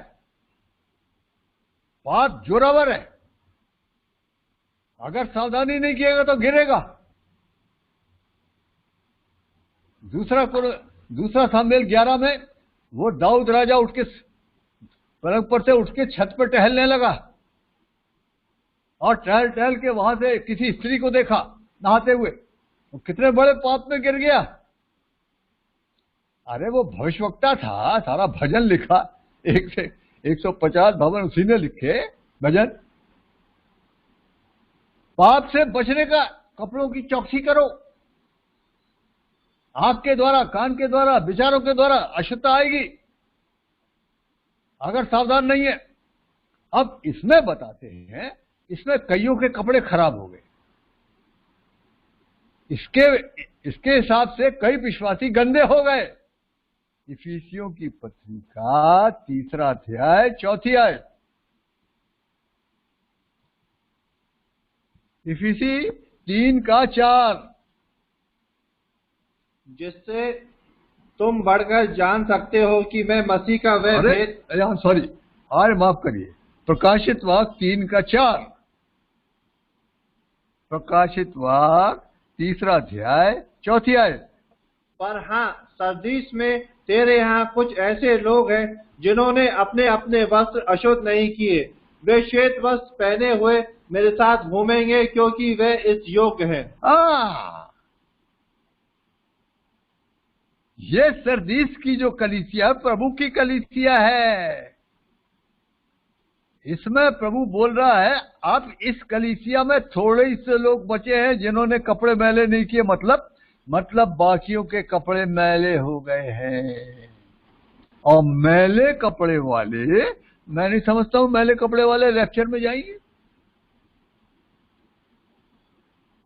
B: पाप जोरावर है, अगर सावधानी नहीं किएगा तो गिरेगा। दूसरा सामुएल 11 में वो दाऊद राजा उठ के पलंग पर से उठ के छत पर टहलने लगा और टहल टहल के वहां से किसी स्त्री को देखा नहाते हुए, वो कितने बड़े पाप में गिर गया। अरे वो भविष्यवक्ता था, सारा भजन लिखा, 1 से 150 भवन उसी ने लिखे भजन। पाप से बचने का कपड़ों की चौकसी करो। आंख के द्वारा, कान के द्वारा, विचारों के द्वारा अशुद्धता आएगी अगर सावधान नहीं है। अब इसमें बताते हैं, इसमें कईयों के कपड़े खराब हो गए। इसके हिसाब से कई विश्वासी गंदे हो गए। इफिसियों की पत्री का 3 अध्याय 4 आयत। इफिसी 3 का 4।
C: जिससे तुम बढ़कर जान सकते हो कि मैं मसीह का वह भेद।
B: सॉरी, माफ करिए, प्रकाशित वाक्य 3 का 4। प्रकाशित वाक्य 3 अध्याय 4 आयत।
C: पर हाँ, सरदीस में तेरे यहाँ कुछ ऐसे लोग हैं जिन्होंने अपने अपने वस्त्र अशुद्ध नहीं किए। वे श्वेत वस्त्र पहने हुए मेरे साथ घूमेंगे क्योंकि वे इस योग्य हैं।
B: ये सरदीस की जो कलीसिया प्रभु की कलीसिया है, इसमें प्रभु बोल रहा है अब इस कलीसिया में थोड़े ही से लोग बचे हैं जिन्होंने कपड़े मैले नहीं किए। मतलब बाकियों के कपड़े मैले हो गए हैं। और मैले कपड़े वाले, मैं नहीं समझता हूं मैले कपड़े वाले रैप्चर में जाएंगे।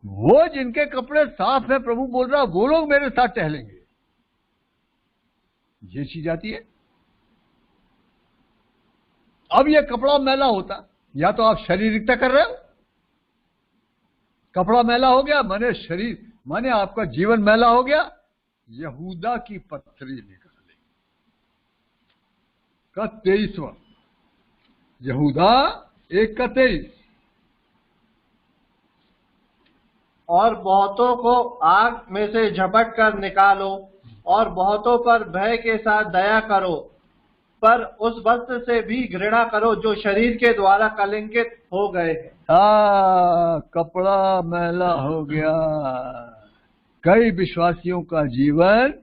B: वो जिनके कपड़े साफ है, प्रभु बोल रहा वो लोग मेरे साथ टहलेंगे। ये चीज आती है। अब ये कपड़ा मैला होता, या तो आप शारीरिकता कर रहे हो, कपड़ा मैला हो गया माने आपका जीवन मैला हो गया। यहूदा की पत्री निकाले का 23वां, यहूदा 1 का 23।
C: और बहुतों को आग में से झपट कर निकालो और बहुतों पर भय के साथ दया करो, पर उस वस्त्र से भी घृणा करो जो शरीर के द्वारा कलंकित हो गए।
B: कपड़ा मैला हो गया। कई विश्वासियों का जीवन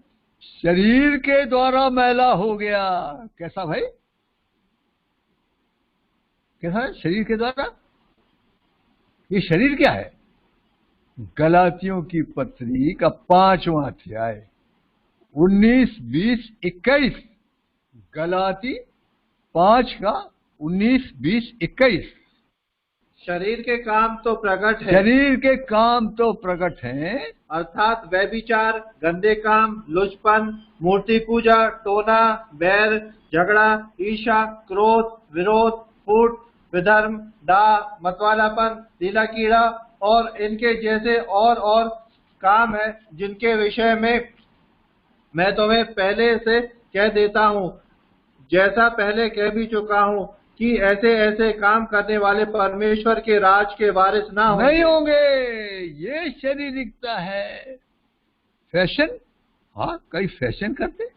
B: शरीर के द्वारा मैला हो गया। कैसा भाई, कैसा है शरीर के द्वारा? ये शरीर क्या है? गलातियों की पत्री का 5वां अध्याय 19, 20, 21। गलाती 5 का 19, 20, 21।
C: शरीर के काम तो प्रकट है,
B: शरीर के काम तो प्रकट हैं,
C: अर्थात व्यभिचार, गंदे काम, लुचपन, मूर्ति पूजा, टोना, बैर, झगड़ा, ईर्ष्या, क्रोध, विरोध, फूट, विधर्म, डाह, मतवालापन, लीला कीड़ा और इनके जैसे और काम है, जिनके विषय में मैं तुम्हें पहले से कह देता हूँ, जैसा पहले कह भी चुका हूँ कि ऐसे ऐसे काम करने वाले परमेश्वर के राज के वारिस नहीं
B: होंगे। ये शारीरिकता है, फैशन। हाँ, कई फैशन करते,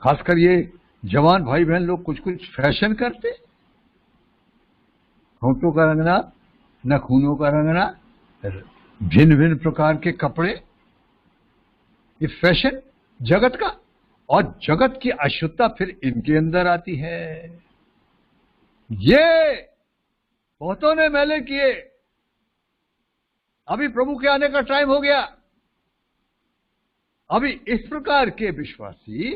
B: खासकर ये जवान भाई बहन लोग कुछ कुछ फैशन करते। होंठों का रंगना, नखूनों का रंगना, भिन्न भिन्न प्रकार के कपड़े, ये फैशन जगत का। और जगत की अशुद्धता फिर इनके अंदर आती है। ये बहुतों ने मैले किए। अभी प्रभु के आने का टाइम हो गया। अभी इस प्रकार के विश्वासी,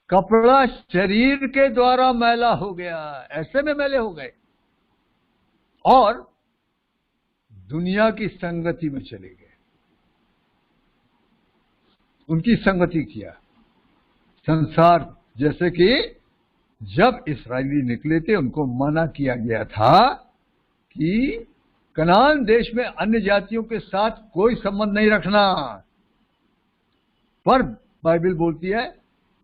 B: कपड़ा शरीर के द्वारा मैला हो गया, ऐसे में मैले हो गए और दुनिया की संगति में चले गए, उनकी संगति किया। संसार, जैसे कि जब इस्राएली निकले थे, उनको मना किया गया था कि कनान देश में अन्य जातियों के साथ कोई संबंध नहीं रखना, पर बाइबल बोलती है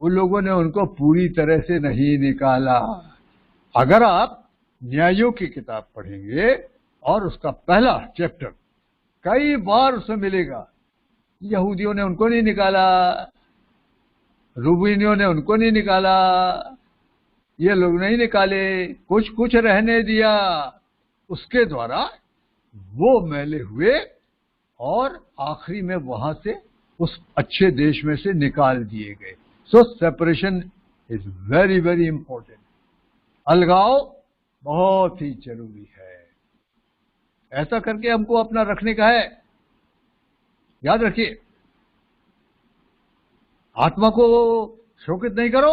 B: उन लोगों ने उनको पूरी तरह से नहीं निकाला। अगर आप न्यायों की किताब पढ़ेंगे और उसका पहला चैप्टर, कई बार उसमें मिलेगा यहूदियों ने उनको नहीं निकाला, रूबेनियों ने उनको नहीं निकाला, ये लोग नहीं निकाले, कुछ कुछ रहने दिया। उसके द्वारा वो मैले हुए और आखिरी में वहां से उस अच्छे देश में से निकाल दिए गए। So separation is very very important. अलगाव बहुत ही जरूरी है। ऐसा करके हमको अपना रखने का है। याद रखिए, आत्मा को शोकित नहीं करो।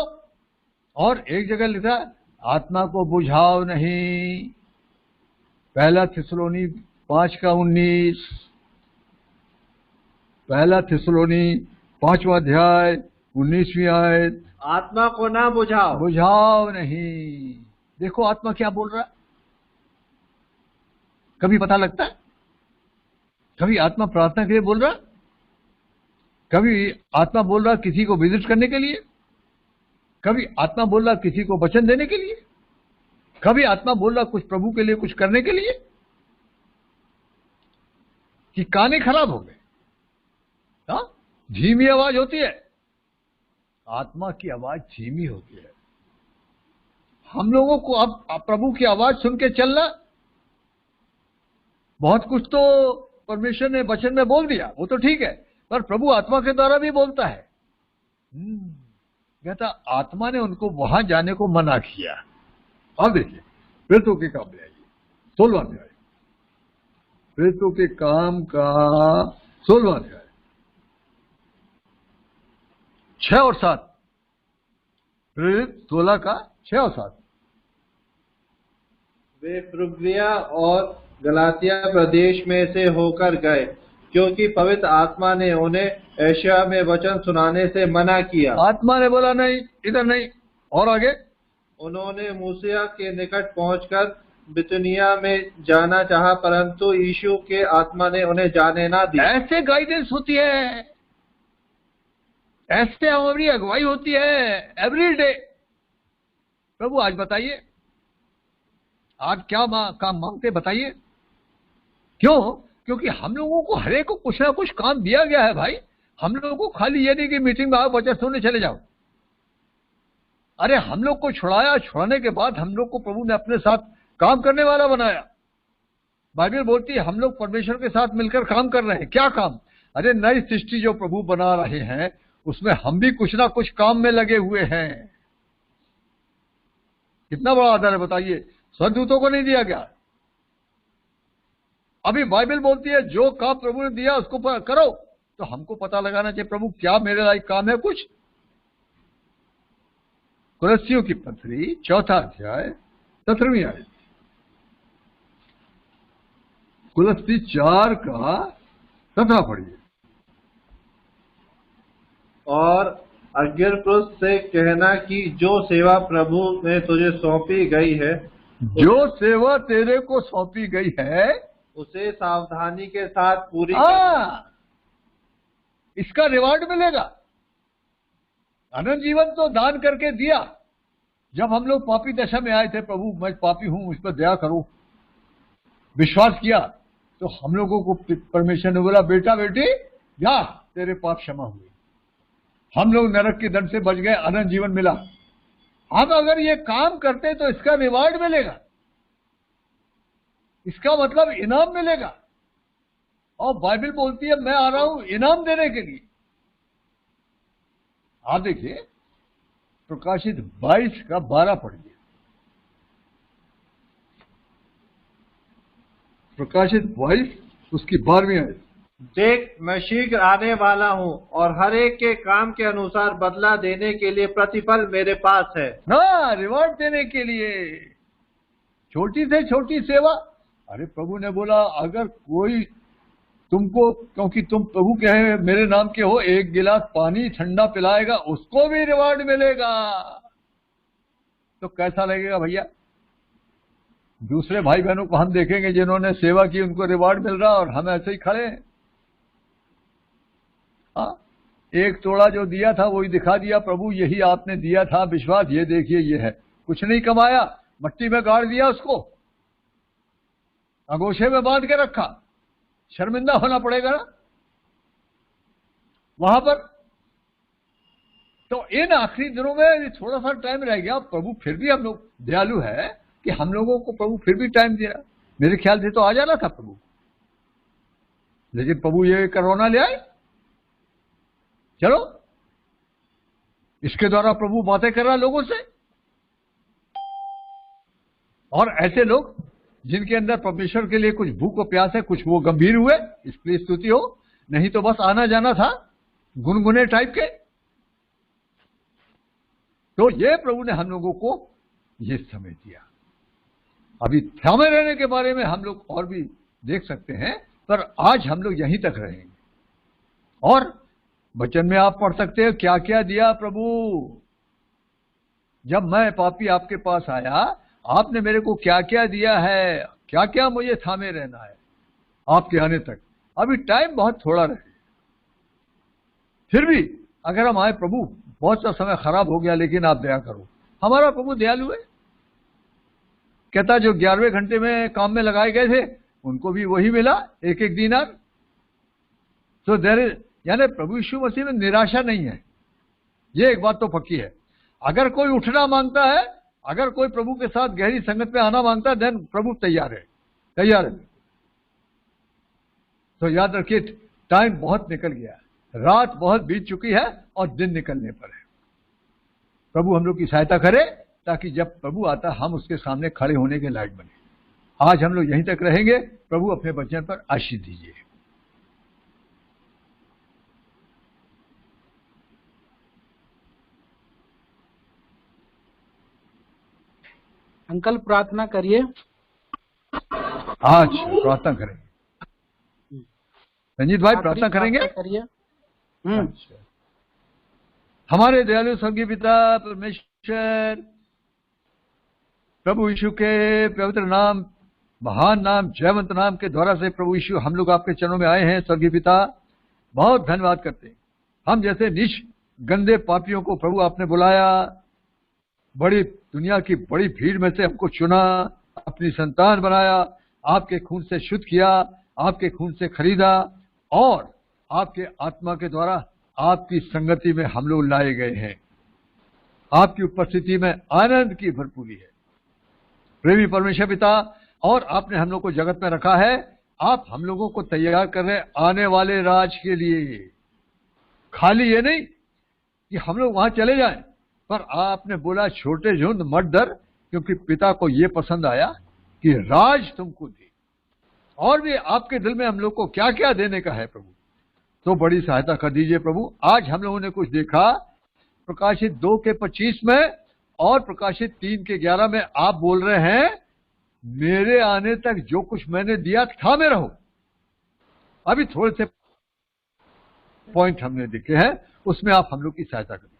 B: और एक जगह लिखा, आत्मा को बुझाओ नहीं। पहला थिस्सलुनी 5:19, पहला थिस्सलुनी 5वां अध्याय 19वीं आयत।
C: आत्मा को ना बुझाओ,
B: बुझाओ नहीं। देखो आत्मा क्या बोल रहा है, कभी पता लगता है? कभी आत्मा प्रार्थना के लिए बोल रहा, कभी आत्मा बोल रहा किसी को विजिट करने के लिए, कभी आत्मा बोल रहा किसी को वचन देने के लिए, कभी आत्मा बोल रहा कुछ प्रभु के लिए कुछ करने के लिए, कि काने खराब हो गए। हाँ, धीमी आवाज होती है, आत्मा की आवाज धीमी होती है। हम लोगों को अब प्रभु की आवाज सुन के चलना, बहुत कुछ तो परमेश्वर ने वचन में बोल दिया, वो तो ठीक है, पर प्रभु आत्मा के द्वारा भी बोलता है। कहता आत्मा ने उनको वहां जाने को मना किया। अब देखिए प्रेरितों के काम में आइए, 16वां अध्याय, प्रेरितों के काम का 16वां अध्याय 6 और 7। प्रेरित 16 का 6 और 7।
C: वे फ्रुगिया और गलातिया प्रदेश में से होकर गए, क्योंकि पवित्र आत्मा ने उन्हें एशिया में वचन सुनाने से मना किया।
B: आत्मा ने बोला नहीं, इधर नहीं। और आगे,
C: उन्होंने मूसिया के निकट पहुंचकर बितुनिया में जाना चाहा, परंतु यीशु के आत्मा ने उन्हें जाने ना दिया।
B: ऐसे गाइडेंस होती है, ऐसे हमारी अगुवाई होती है एवरी डे। प्रभु आज बताइए, आज क्या काम मांगते बताइए। क्यों? क्योंकि हम लोगों को हरेक को कुछ ना कुछ काम दिया गया है भाई। हम लोगों को खाली ये नहीं कि मीटिंग में आओ वचन सुनने चले जाओ। अरे हम लोग को छुड़ाया, छुड़ाने के बाद हम लोग को प्रभु ने अपने साथ काम करने वाला बनाया। बाइबल बोलती है हम लोग परमेश्वर के साथ मिलकर काम कर रहे हैं। क्या काम? अरे नई सृष्टि जो प्रभु बना रहे हैं, उसमें हम भी कुछ ना कुछ काम में लगे हुए हैं। कितना बड़ा आदर है बताइए, स्वर्गदूतों को नहीं दिया गया। अभी बाइबल बोलती है जो काम प्रभु ने दिया उसको करो। तो हमको पता लगाना चाहिए प्रभु क्या मेरे लायक काम है कुछ। कुलस्सियों की पत्री 4 अध्याय 17वीं आयत। कुलस्सी 4 का 17 पढ़िए।
C: और अग्रिप्पुस से कहना कि जो सेवा प्रभु ने तुझे सौंपी गई है,
B: जो सेवा तेरे को सौंपी गई है
C: उसे सावधानी के साथ पूरी कर।
B: हाँ, इसका रिवार्ड मिलेगा। अनंत जीवन तो दान करके दिया। जब हम लोग पापी दशा में आए थे, प्रभु मैं पापी हूं, मुझ पर दया करो, विश्वास किया, तो हम लोगों को परमेश्वर ने बोला, बेटा बेटी जा, तेरे पाप क्षमा हुए। हम लोग नरक के दंड से बच गए, अनंत जीवन मिला। हम अगर ये काम करते तो इसका रिवार्ड मिलेगा, इसका मतलब इनाम मिलेगा। और बाइबल बोलती है मैं आ रहा हूं इनाम देने के लिए। आप देखिए प्रकाशित 22:12 पढ़िए। प्रकाशित 22 उसकी 12वीं आयत।
C: देख, मैं शीघ्र आने वाला हूँ और हर एक के काम के अनुसार बदला देने के लिए प्रतिफल मेरे पास है।
B: ना रिवॉर्ड देने के लिए, छोटी से छोटी सेवा। अरे प्रभु ने बोला अगर कोई तुमको, क्योंकि तुम प्रभु के हैं, मेरे नाम के हो, एक गिलास पानी ठंडा पिलाएगा, उसको भी रिवॉर्ड मिलेगा। तो कैसा लगेगा भैया? दूसरे भाई बहनों को हम देखेंगे जिन्होंने सेवा की, उनको रिवॉर्ड मिल रहा और हम ऐसे ही खड़े हैं। हाँ, एक तोड़ा जो दिया था वही दिखा दिया, प्रभु यही आपने दिया था, विश्वास ये देखिए ये है। कुछ नहीं कमाया, मट्टी में गाड़ दिया, उसको अगोछे में बांध के रखा। शर्मिंदा होना पड़ेगा ना वहां पर। तो इन आखिरी दिनों में थोड़ा सा टाइम रह गया, प्रभु फिर भी हम लोग दयालु है कि हम लोगों को प्रभु फिर भी टाइम दिया। मेरे ख्याल से तो आ जाना था प्रभु, लेकिन प्रभु ये कोरोना ले आए। चलो, इसके द्वारा प्रभु बातें कर रहा लोगों से, और ऐसे लोग जिनके अंदर परमेश्वर के लिए कुछ भूख और प्यास है, कुछ वो गंभीर हुए, इसके लिए स्तुति हो। नहीं तो बस आना जाना था, गुनगुने टाइप के। तो ये प्रभु ने हम लोगों को ये समय दिया। अभी थामे रहने के बारे में हम लोग और भी देख सकते हैं, पर आज हम लोग यहीं तक रहेंगे। और वचन में आप पढ़ सकते हैं क्या क्या दिया प्रभु। जब मैं पापी आपके पास आया, आपने मेरे को क्या क्या दिया है, क्या क्या मुझे थामे रहना है आपके आने तक। अभी टाइम बहुत थोड़ा रहे, फिर भी अगर हम आए, प्रभु बहुत सा समय खराब हो गया लेकिन आप दया करो। हमारा प्रभु दयालु है। कहता जो 11वें घंटे में काम में लगाए गए थे उनको भी वही मिला, एक एक दीनार। तो देयर इज, यानी प्रभु यीशु मसीह में निराशा नहीं है। ये एक बात तो पक्की है। अगर कोई उठना मांगता है, अगर कोई प्रभु के साथ गहरी संगत में आना मांगता है, देन प्रभु तैयार है, तैयार है। तो याद रखिए, टाइम बहुत निकल गया, रात बहुत बीत चुकी है और दिन निकलने पर है। प्रभु हम लोग की सहायता करे ताकि जब प्रभु आता हम उसके सामने खड़े होने के लायक बने। आज हम लोग यहीं तक रहेंगे। प्रभु अपने वचन पर आशीष दीजिए।
A: अंकल प्रार्थना करिए।
B: आज प्रार्थना करेंगे। रंजीत भाई प्रार्थना करेंगे।
A: करिए।
B: अच्छा। हमारे दयालु स्वर्गीय पिता परमेश्वर, प्रभु यीशु के पवित्र नाम, महान नाम, जयवंत नाम के द्वारा से प्रभु यीशु हम लोग आपके चरणों में आए हैं। स्वर्गीय पिता बहुत धन्यवाद करते हैं। हम जैसे नीच गंदे पापियों को प्रभु आपने बुलाया, बड़ी दुनिया की बड़ी भीड़ में से हमको चुना, अपनी संतान बनाया, आपके खून से शुद्ध किया, आपके खून से खरीदा, और आपके आत्मा के द्वारा आपकी संगति में हम लोग लाए गए हैं। आपकी उपस्थिति में आनंद की भरपूरी है। प्रेमी परमेश्वर पिता, और आपने हम लोग को जगत में रखा है, आप हम लोगों को तैयार कर रहे हैं आने वाले राज के लिए। खाली ये नहीं कि हम लोग वहां चले जाएं, पर आपने बोला छोटे झुंड मत डर, क्योंकि पिता को ये पसंद आया कि राज तुमको दे। और भी आपके दिल में हम लोग को क्या क्या देने का है प्रभु, तो बड़ी सहायता कर दीजिए प्रभु। आज हम लोगों ने कुछ देखा प्रकाशित 2:25 में और प्रकाशित 3:11 में। आप बोल रहे हैं मेरे आने तक जो कुछ मैंने दिया थामे रहो। अभी थोड़े से पॉइंट हमने देखे हैं, उसमें आप हम लोग की सहायता करें।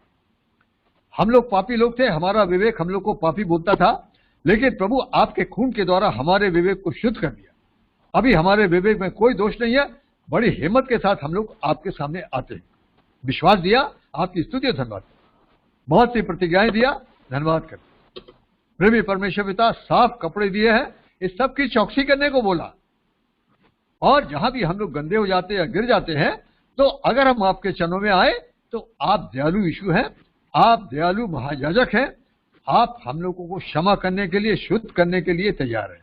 B: हम लोग पापी लोग थे, हमारा विवेक हम लोग को पापी बोलता था, लेकिन प्रभु आपके खून के द्वारा हमारे विवेक को शुद्ध कर दिया। अभी हमारे विवेक में कोई दोष नहीं है। बड़ी हिम्मत के साथ हम लोग आपके सामने आते हैं। विश्वास दिया, आपकी स्तुति और धन्यवाद। बहुत सी प्रतिज्ञाएं दिया, धन्यवाद कर। प्रेमी परमेश्वर पिता, साफ कपड़े दिए हैं, इस सब की चौकसी करने को बोला। और जहां भी हम लोग गंदे हो जाते हैं या गिर जाते हैं, तो अगर हम आपके चरणों में आए तो आप दयालु यीशु हैं, आप दयालु महायाजक हैं, आप हम लोगों को क्षमा करने के लिए, शुद्ध करने के लिए तैयार हैं।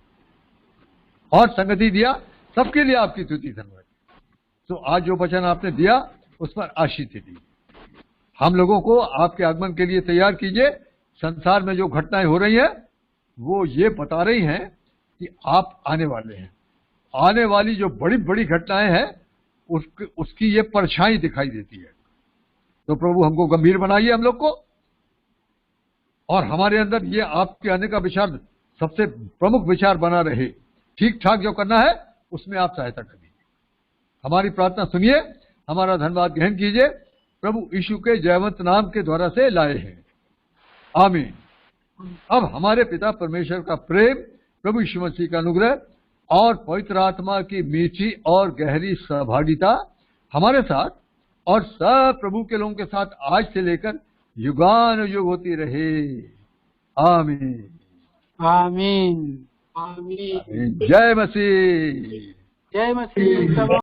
B: और संगति दिया, सबके लिए आपकी स्तुति धन्यवाद। तो आज जो वचन आपने दिया उस पर आशीष दी। हम लोगों को आपके आगमन के लिए तैयार कीजिए। संसार में जो घटनाएं हो रही हैं वो ये बता रही हैं कि आप आने वाले हैं। आने वाली जो बड़ी बड़ी घटनाएं हैं उसकी ये परछाई दिखाई देती है। तो प्रभु हमको गंभीर बनाइए, हम लोग को, और हमारे अंदर ये आपके आने का विचार सबसे प्रमुख विचार बना रहे। ठीक ठाक जो करना है उसमें आप सहायता कर दीजिए। हमारी प्रार्थना सुनिए, हमारा धन्यवाद ग्रहण कीजिए। प्रभु यीशु के जयवंत नाम के द्वारा से लाए हैं, आमीन। अब हमारे पिता परमेश्वर का प्रेम, प्रभु यीशु मसीह का अनुग्रह और पवित्र आत्मा की मीठी और गहरी सहभागिता हमारे साथ और सब प्रभु के लोगों के साथ आज से लेकर युगानुयुग होती रहे, आमीन।
A: आमीन। आमीन।
B: जय मसीह।
A: जय मसीह।